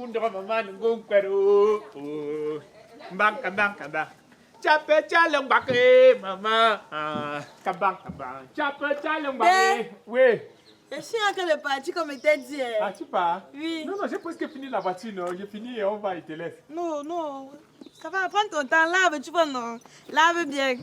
kundra mama ngung pero. Bang kabang kabang. Chape chalong baké maman. Kabang kabang. Chape chalong baké. Oui. Je suis en train de partir comme il t'a dit. Ah, tu pars? Oui. Non, j'ai presque fini la voiture, non. J'ai fini et on va, il te laisse. Non, non. Ça va prendre ton temps. Lave, tu vois, non. Lave bien.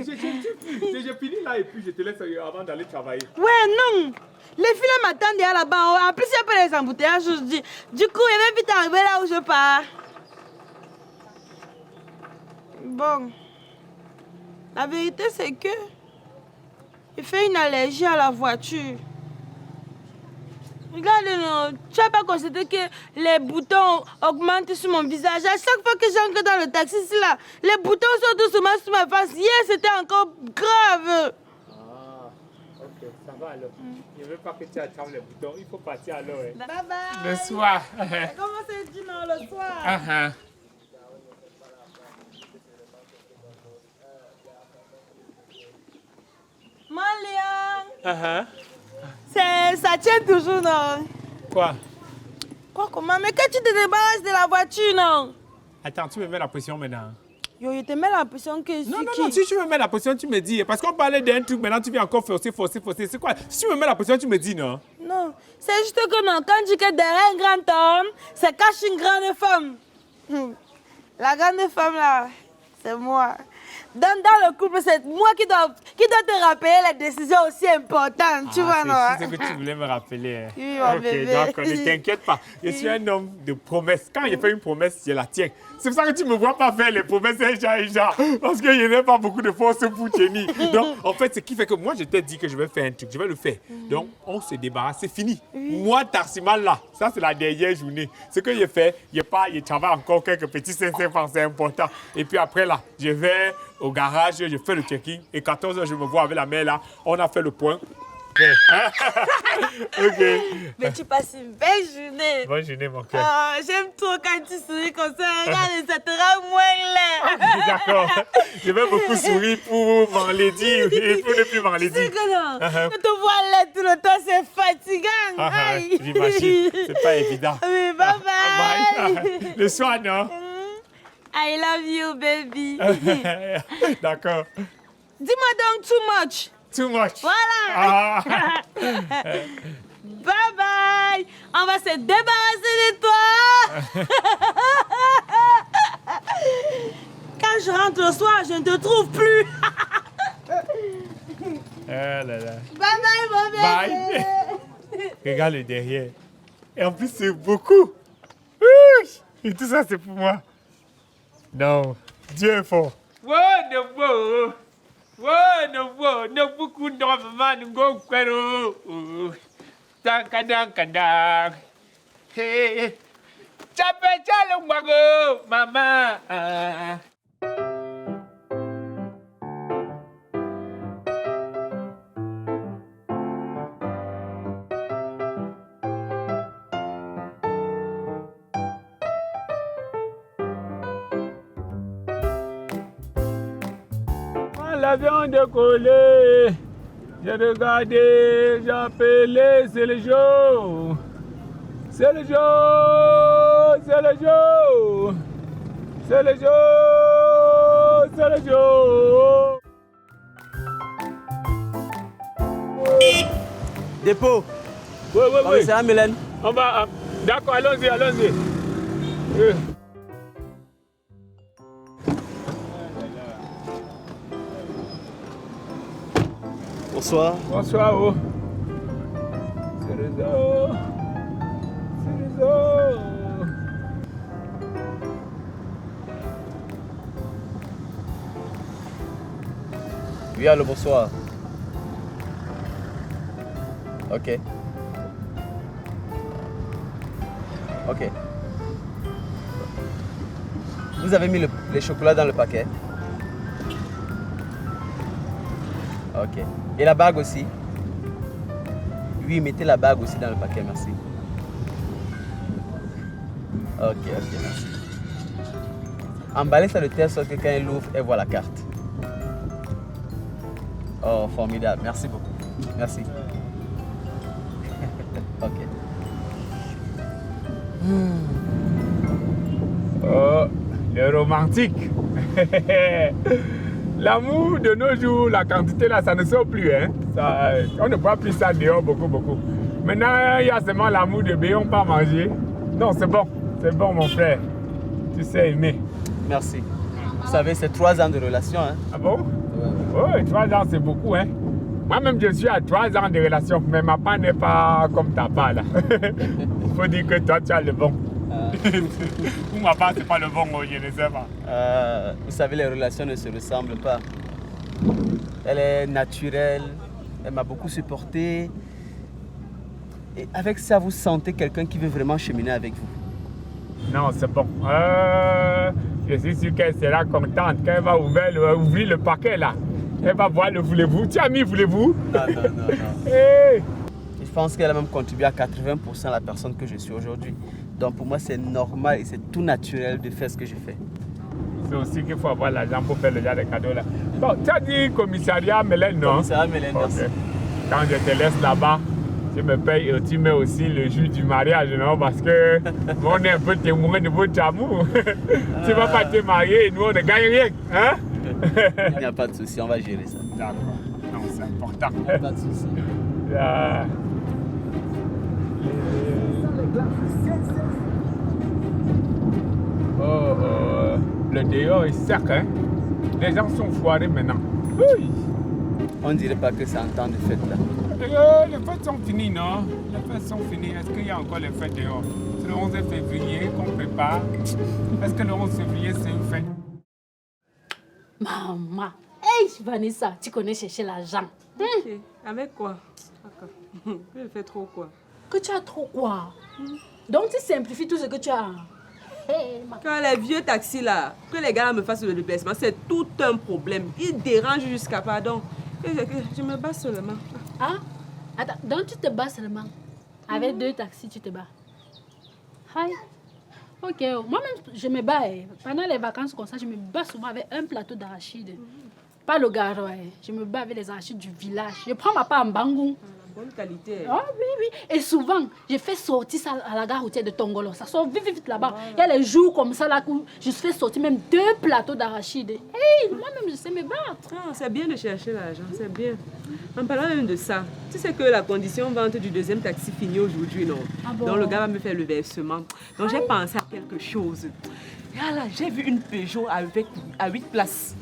J'ai fini là et puis je te laisse avant d'aller travailler. Ouais, non. Les filles m'attendent là-bas. En plus, il y a pas les embouteillages aujourd'hui. Du coup, il va vite arriver là où je pars. Bon. La vérité, c'est que il fait une allergie à la voiture. Regarde, non, tu n'as pas constaté que les boutons augmentent sur mon visage. À chaque fois que j'entre dans le taxi, là, les boutons sont doucement sur ma face. Hier, c'était encore grave. Ah, ok, ça va alors. Je ne veux pas que tu attrapes les boutons. Il faut partir alors. Hein. Bye bye. Le soir. Comment c'est dit, non, le soir? Léon. Ça tient toujours, non? Quoi? Quoi, comment? Mais quand tu te débarrasses de la voiture, non? Attends, tu me mets la pression maintenant. Yo, je te mets la pression que je suis Non, si tu me mets la pression, tu me dis. Parce qu'on parlait d'un truc, maintenant tu viens encore forcer. C'est quoi? Si tu me mets la pression, tu me dis, non? Non, c'est juste que non, quand tu dis que derrière un grand homme, ça cache une grande femme. La grande femme, là, c'est moi. Dans le couple, c'est moi qui dois te rappeler les décisions aussi importantes, tu vois, non? C'est ce que tu voulais me rappeler. Oui, mon bébé. Donc ne t'inquiète pas. Je suis un homme de promesses. Quand je fais une promesse, je la tiens. C'est pour ça que tu ne me vois pas faire les promesses parce que je n'ai pas beaucoup de force pour tenir. Donc, en fait, ce qui fait que moi, je t'ai dit que je vais faire un truc. Je vais le faire. Donc, on se débarrasse. C'est fini. Moi, Tarsimal, là, ça, c'est la dernière journée. Ce que je fais, je travaille encore quelques petits 500 francs. C'est important. Et puis après, là, je vais au garage, je fais le check-in. Et 14h, je me vois avec la mère, là. On a fait le point. Ok. Mais tu passes une belle journée. Bonne journée, mon cœur. Oh, j'aime trop quand tu souris comme ça. Regarde, ça te rend moins laid. D'accord. Je vais beaucoup sourire pour m'enlaidir et pour ne plus m'enlaidir. Tu sais que non, quand te vois laid tout le temps, c'est fatigant. Aïe. J'imagine. C'est pas évident. Oui, bye bye. Bye. Le soir, non? I love you, baby. D'accord. Dis-moi donc too much. Too much. Voilà. Bye bye. On va se débarrasser de toi. Quand je rentre le soir, je ne te trouve plus. Là, là. Bye bye, mon bébé. Bye. Regarde le derrière. Et en plus, c'est beaucoup. Et tout ça, c'est pour moi. Non, Dieu est fort. No buku ndo mama ngo kwero. Tankadang. Hey. Chape chalo mago mama. L'avion décollé, j'ai regardé, j'ai appelé, c'est le jour. C'est le jour, c'est le jour. C'est le jour, c'est le jour. Dépôt. Oui. C'est un Mélène. On va, d'accord, allons-y. Bonsoir. Bonsoir. Oh. C'est les eaux. Oui, allô, bonsoir. Ok. Vous avez mis les chocolats dans le paquet? Ok. Et la bague aussi? Oui, mettez la bague aussi dans le paquet, merci. Ok, merci. Emballez ça de telle sorte que quand elle ouvre, elle voit la carte. Oh, formidable. Merci beaucoup. Merci. Ok. Le romantique. L'amour de nos jours, la quantité là, ça ne sort plus. Hein? On ne voit plus ça dehors beaucoup. Maintenant, il y a seulement l'amour de béon, pas manger. Non, c'est bon mon frère. Tu sais aimer. Merci. Vous savez, c'est 3 ans de relation. Hein? Ah bon? Ouais. Oui, 3 ans, c'est beaucoup. Hein? Moi-même, je suis à 3 ans de relation, mais ma part n'est pas comme ta part là. Il faut dire que toi, tu as le bon. Ou ma part, c'est pas le bon, je ne sais pas. Vous savez, les relations ne se ressemblent pas. Elle est naturelle, elle m'a beaucoup supporté. Et avec ça, vous sentez quelqu'un qui veut vraiment cheminer avec vous. Non, c'est bon. Je suis sûr qu'elle sera contente quand elle va ouvrir le paquet là. Elle va voir le voulez-vous. Tu as mis voulez-vous? Non. Hey. Je pense qu'elle a même contribué à 80% à la personne que je suis aujourd'hui. Donc pour moi, c'est normal et c'est tout naturel de faire ce que je fais. C'est aussi qu'il faut avoir l'argent pour faire le genre de cadeaux là. Bon, tu as dit commissariat Mélène, non? Commissariat Mélène, merci. Okay. Quand je te laisse là-bas, tu me payes et tu mets aussi le jus du mariage, non? Parce que on est un peu témoin de votre amour. Tu ne vas pas te marier et nous on ne gagne rien. Hein? Il n'y a pas de souci, on va gérer ça. D'accord. Non, c'est important. Il n'y a pas de souci. Le dehors est sec, hein? Les gens sont foirés maintenant. Oui. On ne dirait pas que c'est un temps de fête là. Les fêtes sont finies, non? Les fêtes sont finies. Est-ce qu'il y a encore les fêtes dehors? C'est le 11 février qu'on prépare. Est-ce que le 11 février, c'est une fête? Maman, hey Vanessa, tu connais chercher l'argent. Ok. Avec quoi? D'accord. Je fais trop quoi? Que tu as trop quoi? Donc tu simplifies tout ce que tu as. Hey, Quand les vieux taxis là, que les gars là me fassent le déplacement, c'est tout un problème. Ils dérangent jusqu'à pardon. Je me bats seulement. Ah? Attends, donc tu te bats seulement? Avec 2 taxis, tu te bats? Hi. Ok, moi-même, je me bats. Pendant les vacances comme ça, je me bats souvent avec un plateau d'arachides. Pas le garo, je me bats avec les arachides du village. Je prends ma part en bangou. Bonne qualité. Ah oui. Et souvent, je fais sortir ça à la gare routière de Tongolo. Ça sort vite là-bas. Il y a les jours comme ça là où je fais sortir même 2 plateaux d'arachides. Hey, moi-même, je sais me battre. Ah, c'est bien de chercher l'argent, c'est bien. En parlant même de ça, tu sais que la condition vente du 2e taxi finit aujourd'hui, non? Ah bon? Donc le gars va me faire le versement. Donc j'ai pensé à quelque chose. Et là, j'ai vu une Peugeot à 8 places.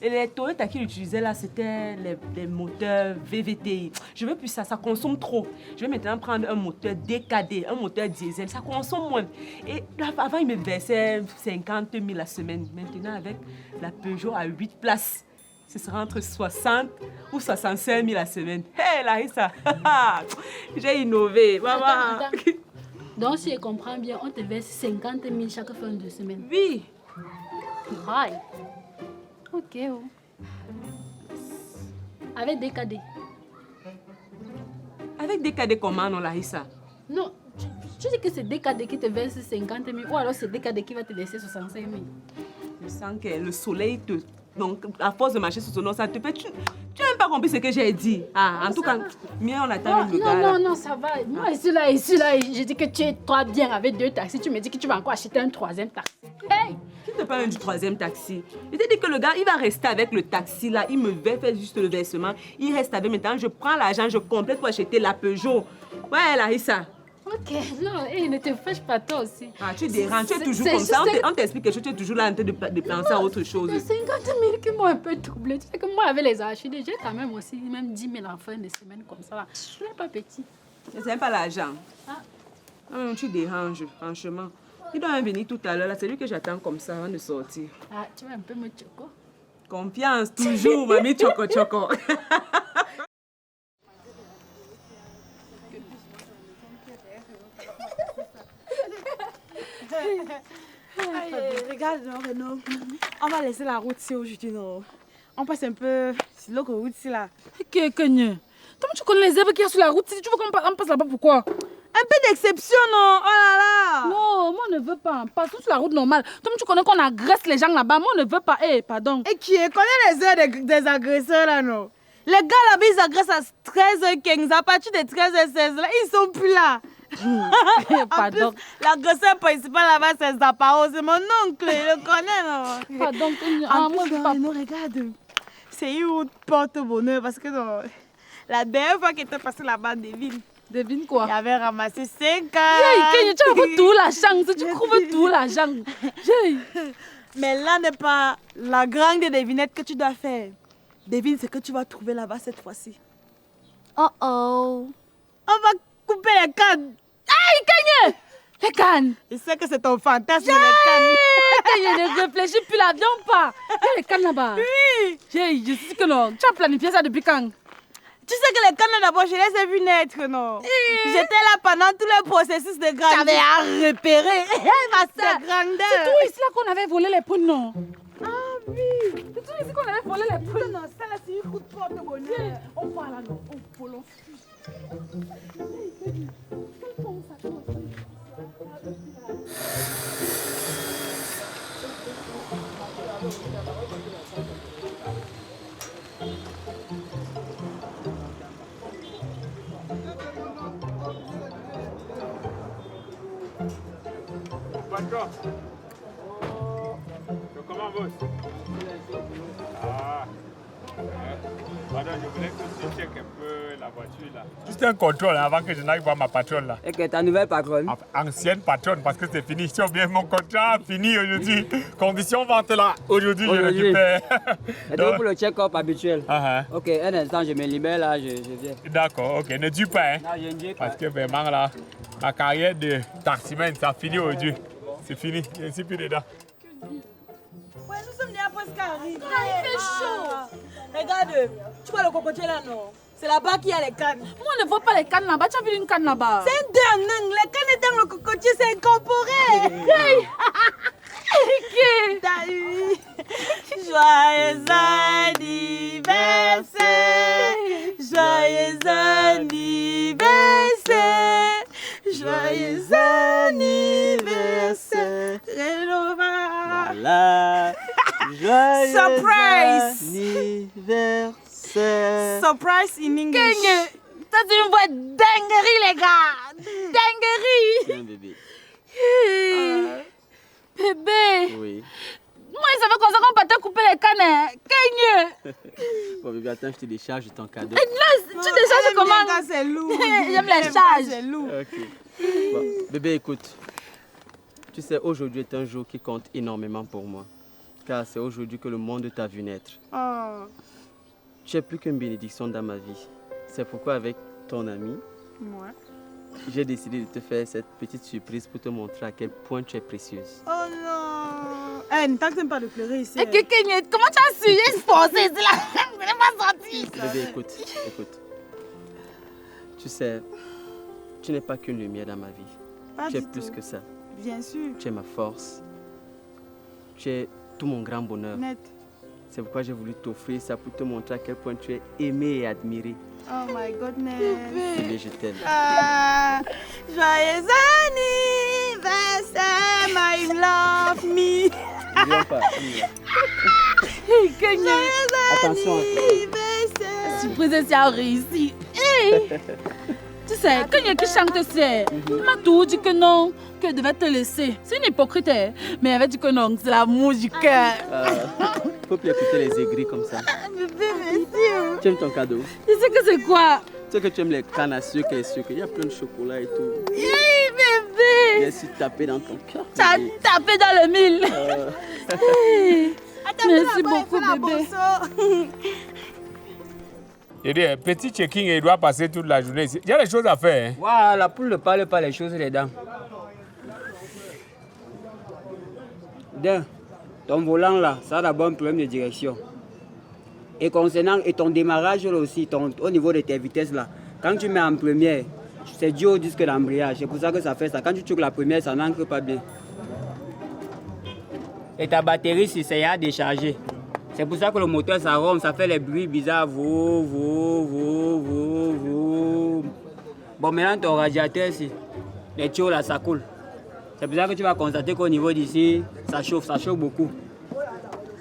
Et les Toyota qu'ils utilisaient là, c'était les moteurs VVTI. Je veux plus ça, ça consomme trop. Je vais maintenant prendre un moteur DKD, un moteur diesel, ça consomme moins. Et là, avant, ils me versaient 50 000 la semaine. Maintenant, avec la Peugeot à 8 places, ce sera entre 60 ou 65 000 la semaine. Hé, Larissa, j'ai innové, maman. Attends. Donc, si je comprends bien, on te verse 50 000 chaque fin de semaine. Oui. Aïe. Ok. Avec des cadets. Avec des cadets comment, non, Larissa? Non, tu dis que c'est des cadets qui te versent 50 000 ou alors c'est des cadets qui vont te verser 65 000. Je sens que le soleil te... Donc, à force de marcher sur ton nom, ça te fait... Tu n'as même pas compris ce que j'ai dit. Ah, en tout cas, mieux on attend le gars. Non, ça va. Moi, ici, là, je dis que tu es toi bien avec 2 taxis. Tu me dis que tu vas encore acheter un 3e taxi. Hey! Qui te parle du 3e taxi? Je t'ai dit que le gars, il va rester avec le taxi, là. Il me fait juste le versement. Il reste avec maintenant. Je prends l'argent, je complète pour acheter la Peugeot. Ouais, Larissa. Ok, non, ne te fâche pas toi aussi. Ah, tu déranges, tu es toujours comme ça. On t'explique que tu es toujours là en train de penser à autre chose. C'est 50 000 qui m'ont un peu troublé. Tu sais que moi, avec les arachides, j'ai quand même aussi même 10 000 en fin de semaine comme ça. Je n'ai pas petit. C'est même pas l'argent. Ah. Ah, tu déranges, franchement. Il doit venir tout à l'heure, là. C'est lui que j'attends comme ça avant de sortir. Ah, tu vas un peu me choco. Confiance, toujours, mamie choco. Regarde, Renaud, on va laisser la route ici aujourd'hui, non? On passe un peu sur l'autre route ici, là. Comment tu connais les herbes qu'il y a sur la route? Si tu veux qu'on passe là-bas, pourquoi? Un peu d'exception, non? Oh là là! Non, moi on ne veut pas. Passons sur la route normale. Comme tu connais qu'on agresse les gens là-bas, moi on ne veut pas. Eh, pardon. Et qui est? Connais les heures des agresseurs, là, non? Les gars là-bas, ils agressent à 13h15. À partir de 13h16, là, ils sont plus là. Pardon. En plus, la grosseur principale là-bas, c'est Zapao. C'est mon oncle, il le connaît, non? Pardon. En plus, non, regarde. C'est une porte-bonheur parce que non, la dernière fois qu'il était passé là-bas, Devine quoi? il avait ramassé 5 ans. Hey, tu as tout l'argent. Tu trouves tout l'argent. Mais là n'est pas la grande devinette que tu dois faire. Devine ce que tu vas trouver là-bas cette fois-ci. Oh. On va couper les cannes. Aïe, Kanye! Les cannes! Je sais que c'est ton fantasme, les cannes. Kanye, ne réfléchis plus, l'avion pas. Il y a les cannes là-bas. Oui. Je sais que non. Tu as planifié ça depuis quand? Tu sais que les cannes d'abord, je les ai vues naître, non? J'étais là pendant tout le processus de grandeur. J'avais à repérer ma grandeur. C'est tout ici là qu'on avait volé les prunes, non? Ah oui. C'est tout ici qu'on avait volé les prunes. Non, ça là, c'est une coup de porte-bonheur. On va là, non? On vole, on fuit. Patron. Comment boss? Ah. Pardon, je voulais que tu checkes un peu la voiture là. Juste un contrôle avant que je n'aille voir ma patronne là. Et que ta nouvelle patronne? Ancienne patronne parce que c'est fini. Si on bien mon contrat fini aujourd'hui. Condition vente là. Aujourd'hui, je récupère. Et donc pour le check-up habituel? Uh-huh. Ok, un instant, je me libère là, je viens. D'accord, ok. Ne dis pas, hein. Non, je ne dis pas. Parce que vraiment là, ma carrière de taximan, ça finit aujourd'hui. C'est fini. Je ne suis plus dedans. Ouais, nous sommes déjà presque arrivés. Il fait chaud. Regarde, tu vois le cocotier là, non? C'est là-bas qu'il y a les cannes. Moi, on ne voit pas les cannes là-bas. Tu as vu une canne là-bas? C'est un deux en un. Les cannes dans le cocotier, c'est incorporé. Hey! T'as eu. Joyeux anniversaire. Joyeux anniversaire. Joyeux anniversaire. Rénova. Voilà. Joyeux Surprise. anniversaire. Surprise in English. Kanye, ça c'est une vraie dinguerie, les gars. Dinguerie. Tiens, bébé. Bébé. Oui. Moi, ça fait comme ça qu'on peut te couper les cannes. Hein. Kanye. Bon, bébé, attends, je te décharge ton cadeau. Tu décharges comment? Quand c'est lourd. J'aime les charges. C'est lourd. Ok. Bon, bébé, écoute. Tu sais, aujourd'hui est un jour qui compte énormément pour moi. Car c'est aujourd'hui que le monde t'a vu naître. Oh. Tu es plus qu'une bénédiction dans ma vie. C'est pourquoi avec ton ami, Moi. j'ai décidé de te faire cette petite surprise pour te montrer à quel point tu es précieuse. Oh non. Eh, ne t'inquiète pas de pleurer ici. Et Kanye, comment tu as su? J'ai forcé, c'est là. Je n'ai pas senti. Bébé, écoute. Tu sais, tu n'es pas qu'une lumière dans ma vie. Pas Tu es du plus tout. que ça. Bien sûr. Tu es ma force. Tu es tout mon grand bonheur. Net. C'est pourquoi j'ai voulu t'offrir ça pour te montrer à quel point tu es aimé et admiré. Oh my goodness. Bébé, je t'aime. Ah, joyeux anniversaire, my love me. N'oublions pas. On y va. Hey, Kanye. Attention. Anniversaire. Surprise, ça a réussi. Hey. Tu sais, Kanye qui chante, c'est. Il m'a tout dit que non, que devait te laisser. C'est une hypocrite, hein. Mais il avait dit que non, c'est l'amour du cœur. Faut plus écouter les aigris comme ça. Bébé, merci. Tu aimes ton cadeau? Tu sais que c'est quoi? Tu sais que tu aimes les cannes à sucre et sucre. Il y a plein de chocolat et tout. Hey, bébé. Viens si taper dans ton cœur. Tu as bébé. tapé dans le mille. Hey. Attends, Merci là-bas, beaucoup, il fait la bébé. bosso. Il dit, petit checking, il doit passer toute la journée ici. Il y a des choses à faire. Hein. Voilà, pour ne parler pas les choses dedans. D'un, ton volant là, ça a d'abord un problème de direction. Et concernant ton démarrage là aussi, au niveau de tes vitesses là, quand tu mets en première, c'est dû au disque d'embrayage. C'est pour ça que ça fait ça. Quand tu choques la première, ça n'ancre pas bien. Et ta batterie, si c'est à décharger. C'est pour ça que le moteur ça ronfle, ça fait les bruits bizarres. Bon, maintenant ton radiateur ici, les tuyaux là, ça coule. C'est pour ça que tu vas constater qu'au niveau d'ici, ça chauffe beaucoup.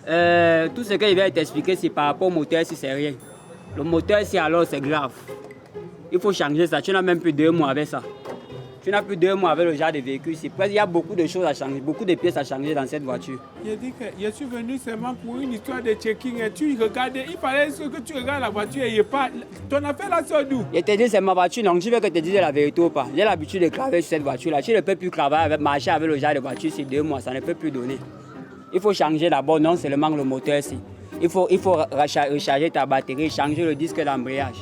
Tout ce que je vais t'expliquer, c'est par rapport au moteur, si c'est rien. Le moteur, si alors, c'est grave. Il faut changer ça. Tu n'as même plus 2 mois avec ça. Tu n'as plus 2 mois avec le genre de véhicule. Il y a beaucoup de choses à changer, beaucoup de pièces à changer dans cette voiture. J'ai dit que je suis venu seulement pour une histoire de checking. Et tu regardais, il fallait que tu regardes la voiture et pas. Ton affaire là sort d'où? Je te dis, c'est ma voiture, donc tu veux que je te dise la vérité ou pas? J'ai l'habitude de travailler sur cette voiture-là. Tu ne peux plus travailler, marcher avec le genre de voiture sur 2 mois, ça ne peut plus donner. Il faut changer d'abord, non seulement le moteur, il faut recharger ta batterie, changer le disque d'embrayage.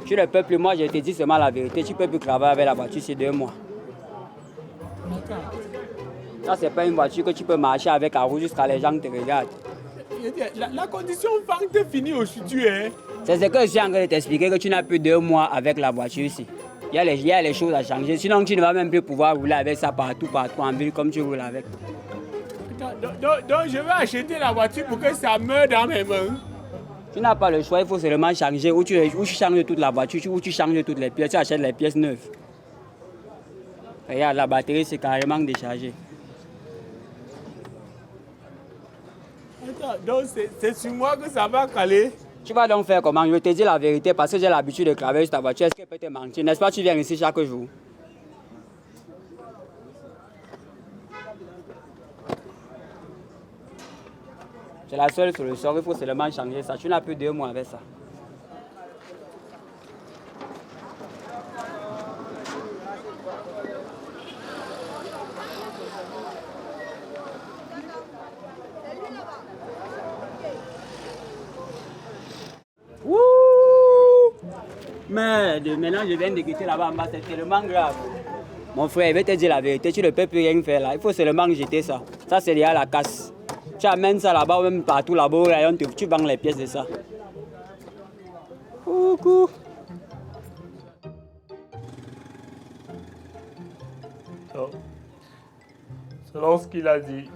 Tu ne peux plus, moi je te dis seulement la vérité, tu ne peux plus travailler avec la voiture sur 2 mois. Ça, c'est pas une voiture que tu peux marcher avec à roue jusqu'à les gens te regardent. La condition vente est finie aujourd'hui. Hein? C'est ce que je suis en train de t'expliquer, que tu n'as plus 2 mois avec la voiture ici. Il y a les choses à changer, sinon tu ne vas même plus pouvoir rouler avec ça partout en ville comme tu roules avec. Donc je vais acheter la voiture pour que ça meure dans mes mains. Tu n'as pas le choix, il faut seulement changer. Ou tu changes toute la voiture, ou tu changes toutes les pièces, tu achètes les pièces neuves. Regarde, la batterie c'est carrément déchargée. Attends, donc c'est sur moi que ça va caler. Tu vas donc faire comment? Je vais te dire la vérité parce que j'ai l'habitude de travailler sur ta voiture. Est-ce qu'elle peut te mentir? N'est-ce pas, tu viens ici chaque jour? C'est la seule solution, il faut seulement changer ça. Tu n'as plus 2 mois avec ça. Wouh! Merde, maintenant je viens de quitter là-bas en bas, c'est tellement grave. Mon frère, je vais te dire la vérité, tu ne peux plus rien faire là. Il faut seulement jeter ça. Ça, c'est lié à la casse. Tu amènes ça là-bas ou même partout là-bas, tu vends les pièces de ça. Coucou. Selon ce qu'il a dit,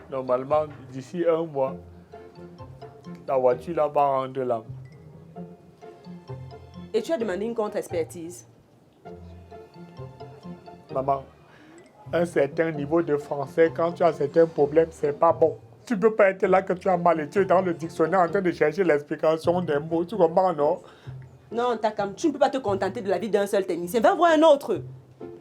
normalement, d'ici 1 mois, la voiture là va rendre l'âme. Et tu as demandé une contre-expertise? Maman, un certain niveau de français, quand tu as certains problèmes, c'est pas bon. Tu peux pas être là que tu as mal et tu es dans le dictionnaire en train de chercher l'explication des mots. Tu comprends, non? Non, Takam, tu ne peux pas te contenter de la vie d'un seul technicien. Va voir un autre.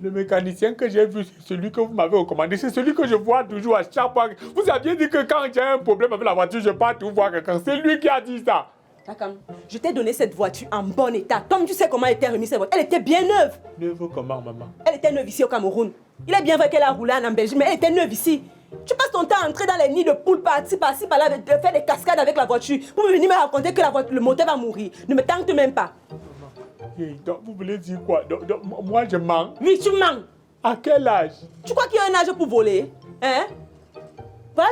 Le mécanicien que j'ai vu, c'est celui que vous m'avez recommandé. C'est celui que je vois toujours à chaque fois. Vous aviez dit que quand j'ai un problème avec la voiture, je pars tout voir quelqu'un. C'est lui qui a dit ça. Takam, je t'ai donné cette voiture en bon état. Tom, tu sais comment elle était remise cette voiture. Elle était bien neuve. Neuve comment, maman? Elle était neuve ici au Cameroun. Il est bien vrai qu'elle a roulé en Belgique, mais elle était neuve ici. Tu passes ton temps à entrer dans les nids de poules par-ci, par-là, de faire des cascades avec la voiture pour venir me raconter que le moteur va mourir. Ne me tente même pas. Donc, vous voulez dire quoi? Donc, moi, je mens? Oui, tu mens. À quel âge? Tu crois qu'il y a un âge pour voler? Hein? Voilà,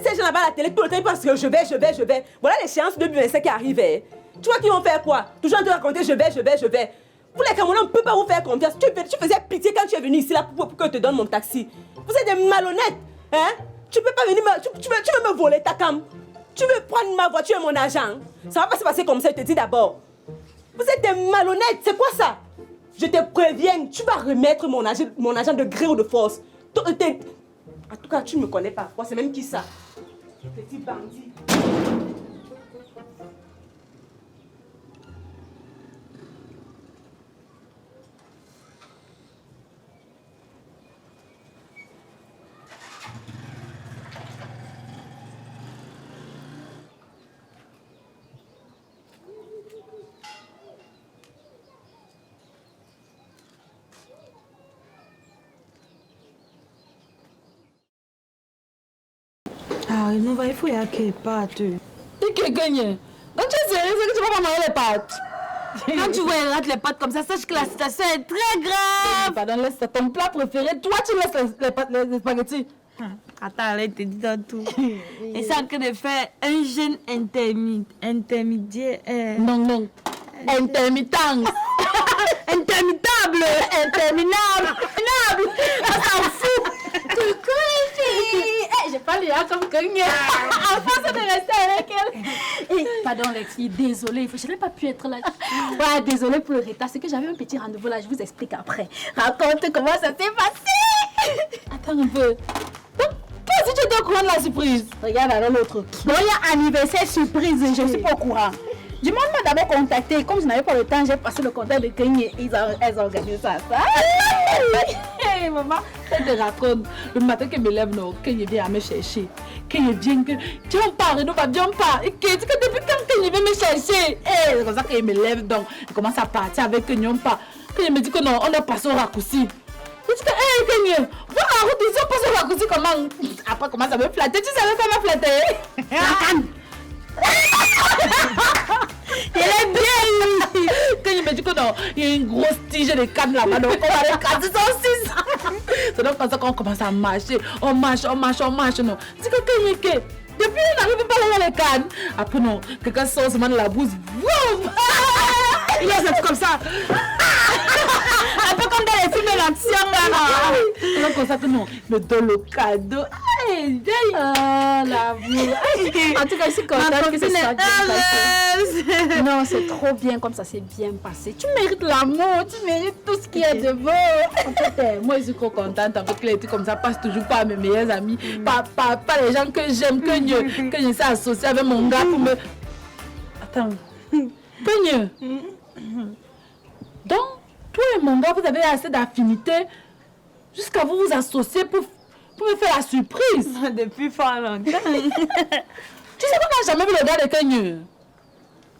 ces gens là-bas à la télé, tout le temps, ils pensent que je vais. Voilà l'échéance 2025 qui arrive. Hein? Tu vois qu'ils vont faire quoi? Toujours en te raconter je vais. Vous les Camerounais, on ne peut pas vous faire confiance. Tu faisais pitié quand tu es venu ici là pour que je te donne mon taxi. Vous êtes des malhonnêtes. Hein? Tu peux pas venir tu veux me voler ta cam. Tu veux prendre ma voiture et mon argent. Ça va pas se passer comme ça, je te dis d'abord. Vous êtes des malhonnêtes, c'est quoi ça? Je te préviens, tu vas remettre mon argent de gré ou de force. En tout cas, tu ne me connais pas. Moi, c'est même qui ça? Petit bandit. Ah, non, il faut y aller quelque part. Tu es gagné. Donc tu es sérieux, c'est que tu vas pas manger les pâtes. Quand tu vois elle rate les pattes comme ça, sache que la situation est très grave. Pardon, laisse ton plat préféré. Toi, tu laisses les spaghettis. Attends, là, il te dit dans tout. Et c'est en train de faire un jeûne intermédiaire. Non. Intermittence. Intermittable. Interminable. On s'en fout. Coucou les filles. J'ai pas les yeux comme cognée. Enfin, ça de rester avec elle. Pardon les filles, désolée. Je n'ai pas pu être là. Ouais, désolée pour le retard. C'est que j'avais un petit rendez-vous là. Je vous explique après. Raconte comment ça s'est passé. Attends un peu. Toi aussi, tu es au courant de la surprise. Regarde alors l'autre. Bon, il y a anniversaire surprise. Je ne suis pas au courant. Du monde m'a d'abord contacté. Comme je n'avais pas le temps, j'ai passé le contact de Kenny et elles ont organisé ça. Hey, maman, elle te raconte. Le matin qu'elle me lève, non, Kenny vient à me chercher. Kenny vient que. Viens pas, Renaud, viens pas. Et que depuis quand Kenny vient me chercher? C'est comme ça qu'elle me lève, donc. Elle commence à partir avec Kenny, pas. Kenny me dit que non, on doit passer au raccourci. Je dis que, hé, Kenny, voilà la route ici, on passe au raccourci comment? Après, comment ça me flatter? Tu savais comment flatter? La canne. Il est bien. Quand il me dit que non, il y a une grosse tige de canne là-bas, donc on va les casser aussi. C'est donc comme ça qu'on commence à marcher. On marche, non. C'est que depuis on n'arrive pas à les cannes. Après non, quelqu'un sort seulement de la bouse. Boum. Il est sorti comme ça. Un peu comme dans les films d'action là. C'est donc comme ça que non, me donne le cadeau. L'amour. En tout cas, je suis contente que ce soit bien passé. Non, c'est trop bien comme ça, c'est bien passé. Tu mérites l'amour, tu mérites tout ce qu'il y a de beau. En fait, moi, je suis trop contente. En fait, que les trucs comme ça passent toujours pas à mes meilleurs amis. Pas les gens que j'aime, que je sais associer avec mon gars pour me... Attends. Que donc, toi et mon gars, vous avez assez d'affinité jusqu'à vous associer pour me faire la surprise. Depuis fort longtemps. Tu sais qu'on n'a jamais vu le gars de Kenny.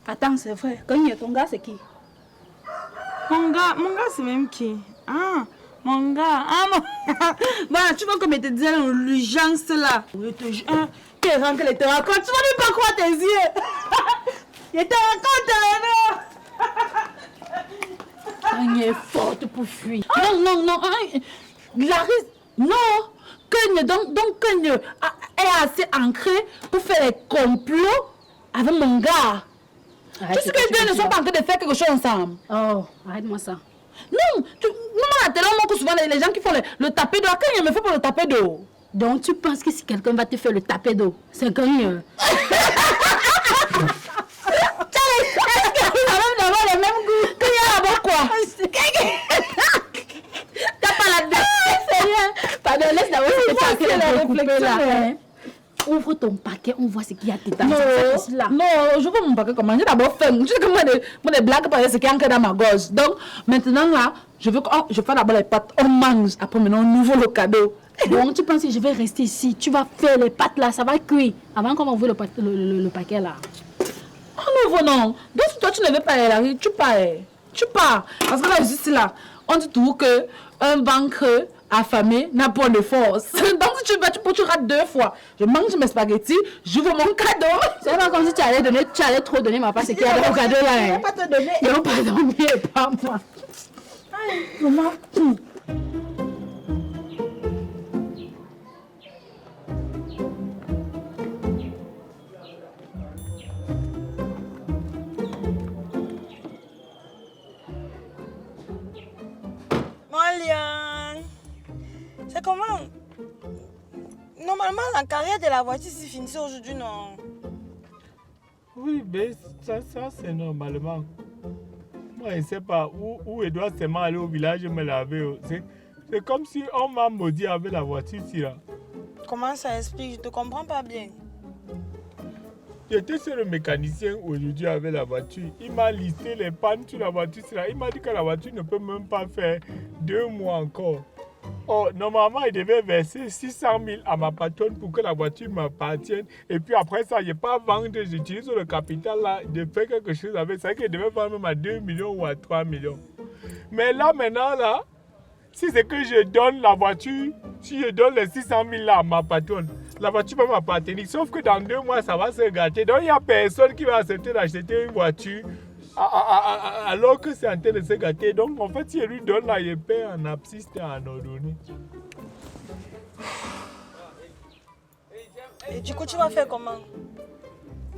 Attends, c'est vrai. Kenny, ton gars, c'est qui? Mon gars, c'est même qui? Ah, mon gars. Voilà, tu vois comme il te disait l'urgence là. Je te jure, quel rang qu'elle te raconte. Tu vas même pas croire tes yeux. Il te raconte, Kenny est forte pour fuir. Non. Larisse, non. Kenny, donc Kenny est assez ancrée pour faire les complots avec mon gars. Tu sais que les deux ne sont pas en train de faire quelque chose ensemble. Oh, arrête-moi ça. Non, à la télé, on montre souvent les gens qui font le tapé d'eau. Kenny me fait pour le tapé d'eau. Donc tu penses que si quelqu'un va te faire le tapé d'eau, c'est Kenny? Le même goût qu'il y a là-bas quoi. T'as pas la tête. C'est rien. Pardon, laisse d'abord ce paquet là. Ouvre ton paquet, on voit ce qu'il y a dedans. Non, je vois mon paquet comment. J'ai d'abord faim. Tu sais que moi des blagues pour ce qui est encore dans ma gorge. Donc maintenant là, je fais d'abord les pâtes, on mange. Après maintenant on ouvre le cadeau. Donc tu penses que je vais rester ici, tu vas faire les pâtes là, ça va cuire. Avant qu'on ouvre le paquet là. Oh non, non. Donc si toi tu ne veux pas aller, tu pars. Parce que là, juste là, on dit toujours qu'un banque affamé n'a pas de force. Donc si tu rates 2 fois. Je mange mes spaghettis, j'ouvre mon cadeau. C'est pas comme si tu allais trop donner ma part, c'est qu'il y a dans le cadeau là. Je ne vais pas te donner. Non, pardon, mais pas moi. Maman. C'est comment? Normalement, la carrière de la voiture s'est finie aujourd'hui, non? Oui, mais ça c'est normalement. Moi, je ne sais pas où Edouard s'est allé au village me laver. C'est comme si on m'a maudit avec la voiture ici là. Comment ça explique? Je te comprends pas bien. J'étais chez le mécanicien aujourd'hui avec la voiture. Il m'a listé les pannes sur la voiture. Il m'a dit que la voiture ne peut même pas faire 2 mois encore. Oh, normalement, il devait verser 600 000 à ma patronne pour que la voiture m'appartienne. Et puis après ça, je n'ai pas vendre, j'utilise le capital là, de faire quelque chose avec ça. Il devait vendre même à 2 millions ou à 3 millions. Mais là, maintenant, là, si c'est que je donne la voiture, si je donne les 600 000 là à ma patronne, la voiture va m'appartenir. Sauf que dans 2 mois, ça va se gâter. Donc, il n'y a personne qui va accepter d'acheter une voiture alors que c'est en train de se gâter. Donc, en fait, si je lui donne là, il paie en abscisse et en ordonnée. Et du coup, tu vas faire comment?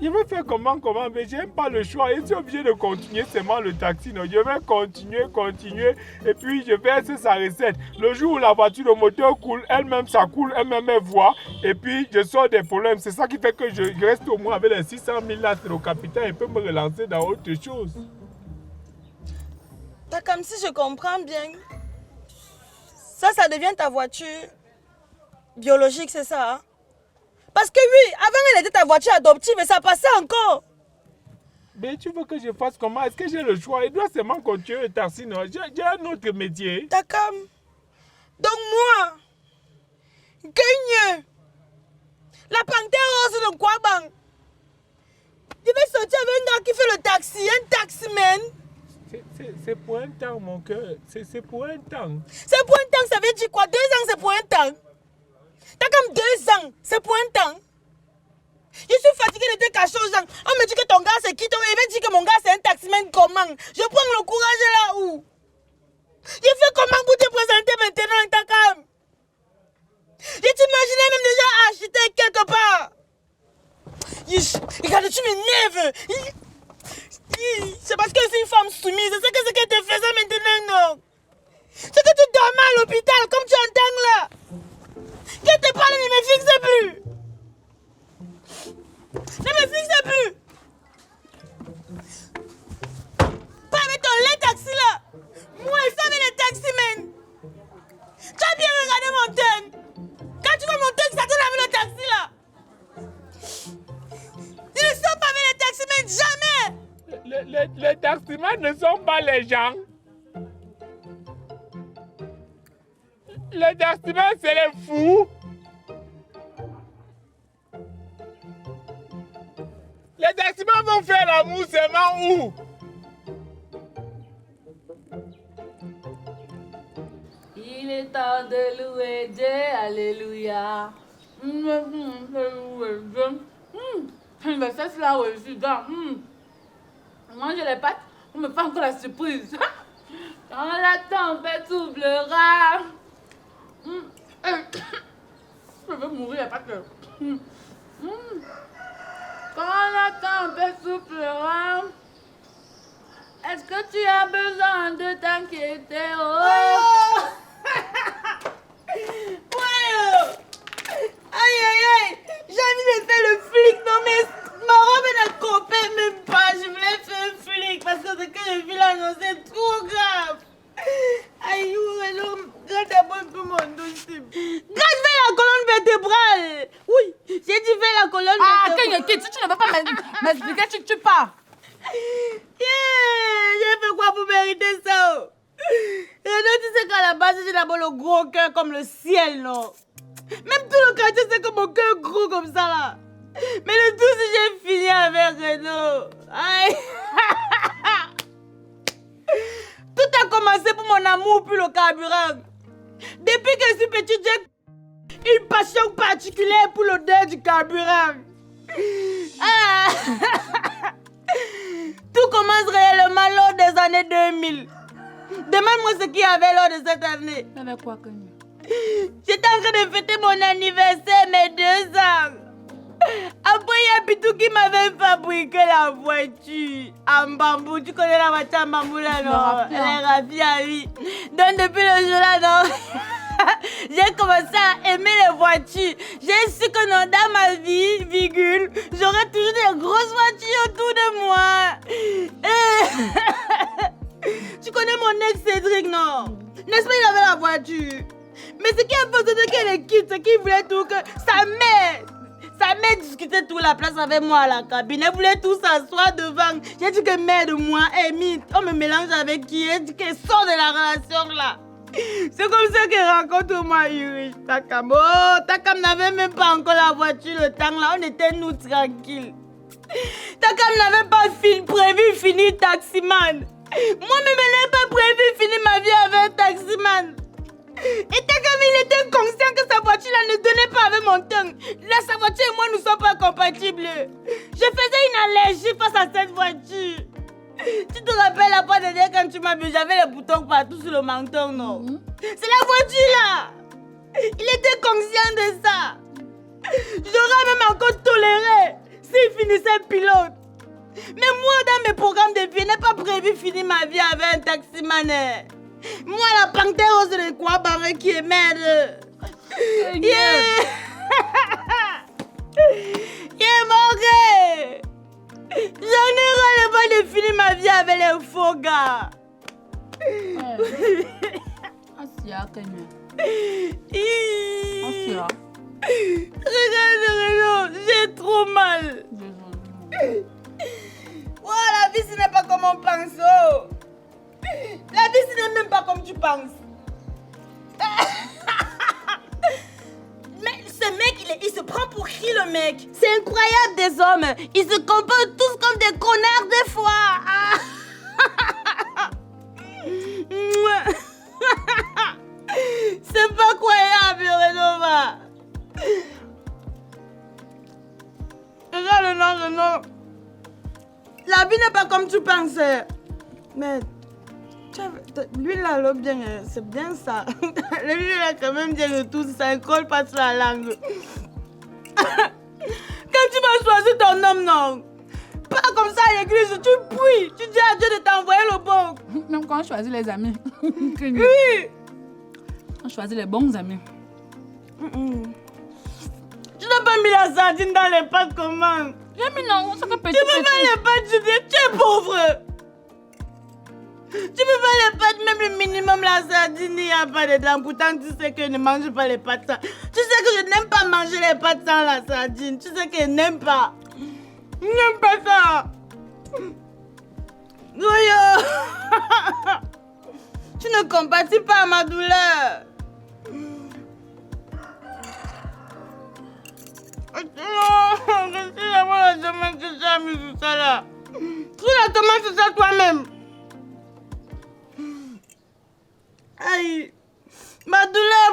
Je vais faire comment, mais je n'ai pas le choix. Je suis obligé de continuer seulement le taxi. Non? Je vais continuer. Et puis, je verse sa recette. Le jour où la voiture, le moteur coule, elle-même, ça coule, elle-même, elle voit. Et puis, je sors des problèmes. C'est ça qui fait que je reste au moins avec les 600 000 là, c'est le capital. Et peut me relancer dans autre chose. T'as comme si je comprends bien. Ça devient ta voiture biologique, c'est ça, hein? Parce que oui, avant elle était ta voiture adoptive et ça passait encore. Mais tu veux que je fasse comment? Est-ce que j'ai le choix? Il doit seulement continuer le taxi, non? J'ai un autre métier. Takam. Donc moi, gagne. La panthère rose de Kwabang. Je vais sortir avec un gars qui fait le taxi, un taximan. C'est pour un temps, mon cœur. C'est pour un temps. C'est pour un temps, ça veut dire quoi? 2 ans, c'est pour un temps. T'as comme 2 ans, c'est pour un temps. Je suis fatiguée de te cacher aux gens. On me dit que ton gars c'est qui? Il me dit que mon gars c'est un taximan. Comment? Je prends le courage là où? Je fais comment pour te présenter maintenant, Takam? Je t'imaginais même déjà architecte quelque part. Regarde, tu m'énerves. C'est parce que je suis une femme soumise. C'est ce que te faisais maintenant, non? C'est que tu dormais à l'hôpital, comme tu entends là. Que tes parents ne me fixent plus. Ne me fixe plus. Pas avec ton lait taxi là. Moi, je suis avec les taximens. Tu as bien regardé mon turn. Quand tu vois mon turn, ça te lave le taxi là. Je ne sors pas avec les taximens, jamais. Les taximans ne sont pas les gens. Les taximans, c'est les fous. Les taximans vont faire l'amour seulement où? Il est temps de louer Dieu, alléluia. Mais ça, c'est là où je suis dans. Manger les pâtes, on me fait encore la surprise. Quand la tempête soufflera. Je veux mourir, il n'y a pas que. Quand la tempête soufflera, est-ce que tu as besoin de t'inquiéter? Oh! Ouais. Aïe aïe aïe. J'ai envie de faire le flic. Non mais ma robe ne comptait même pas. Je voulais faire un flic parce que ce que j'ai vu là, non, c'est trop grave. Aïe, regarde d'abord un peu mon dossier. Regarde, fais la colonne vertébrale. Oui, j'ai dit fais la colonne vertébrale. Ah, si tu ne veux pas m'expliquer, tu pars. J'ai fait quoi pour mériter ça? Et donc, tu sais qu'à la base, j'ai d'abord le gros cœur comme le ciel, non? Même tout le quartier sait que mon cœur est gros comme ça, là. Mais le tout, si j'ai fini avec Renaud. Aïe. Tout a commencé pour mon amour pour le carburant. Depuis que je suis petite, j'ai une passion particulière pour l'odeur du carburant. Ah. Tout commence réellement lors des années 2000. Demande-moi ce qu'il y avait lors de cette année. Avec quoi, Kenny? J'étais en train de fêter mon anniversaire, mes 2 ans. Après, il y a Pitou qui m'avait fabriqué la voiture en bambou. Tu connais la voiture en bambou là, non? Elle est raffia, oui. Donc, depuis le jour-là, non, j'ai commencé à aimer les voitures. J'ai su que non, dans ma vie, virgule, j'aurais toujours des grosses voitures autour de moi. Tu connais mon ex Cédric, non? N'est-ce pas, il avait la voiture? Mais ce qui a fait, c'était qu'elle quitte, c'est qu'il voulait tout que sa mère discutait toute la place avec moi à la cabine. Elle voulait tout s'asseoir devant. J'ai dit que mère de moi, on me mélange avec qui? Elle dit qu'elle sort de la relation là. C'est comme ça qu'elle rencontre moi, Yuri. Takam. Oh, Takam n'avait même pas encore la voiture le temps là. On était nous tranquilles. Takam n'avait pas prévu finir taximan. Moi-même, je n'avais pas prévu finir ma vie avec un taximan. Et Takam, il était conscient que sa voiture-là ne donnait pas avec mon tongue. Là, sa voiture et moi, nous ne sommes pas compatibles. Je faisais une allergie face à cette voiture. Tu te rappelles la fois dernière quand tu m'as vu, j'avais les boutons partout sur le menton, non? C'est la voiture là. Il était conscient de ça. J'aurais même encore toléré s'il finissait pilote. Mais moi, dans mes programmes de vie, je n'ai pas prévu finir ma vie avec un taximan. Moi, la panthère rose de quoi barré qui est merde. Yeah. Morgue. J'en ai ras-le-bas de finir ma vie avec les faux gars. Asia, Kenny. Asia. Regarde, j'ai trop mal. Voilà. mon pinceau. La vie, ce n'est même pas comme tu penses. Mais ce mec, il se prend pour qui, le mec? C'est incroyable, des hommes. Ils se comportent tous comme des connards des fois. C'est pas croyable, Renova. Regarde, non. La vie n'est pas comme tu pensais. Mais lui, là, le bien, c'est bien ça. Lui, il a quand même bien le tout, ça ne colle pas sur la langue. Quand tu vas choisir ton homme, non. Pas comme ça à l'église, tu pries. Tu dis à Dieu de t'envoyer le bon. Même quand on choisit les amis. Oui. On choisit les bons amis. Tu n'as pas mis la sardine dans les pâtes comment? J'ai mis non, ça fait petit. Tu peux pas les pâtes, Juliette, tu es pauvre. Tu peux pas les pâtes, même le minimum, la sardine, il n'y a pas dedans. Pourtant, tu sais que je ne mange pas les pâtes sans. Tu sais que je n'aime pas manger les pâtes sans la sardine. Tu sais que je n'aime pas. Je n'aime pas ça. Goyo. Tu ne compatis pas à ma douleur. C'est la tomate que j'ai mis sur ça là. Tu la tomate sur ça toi-même. Aïe, ma douleur.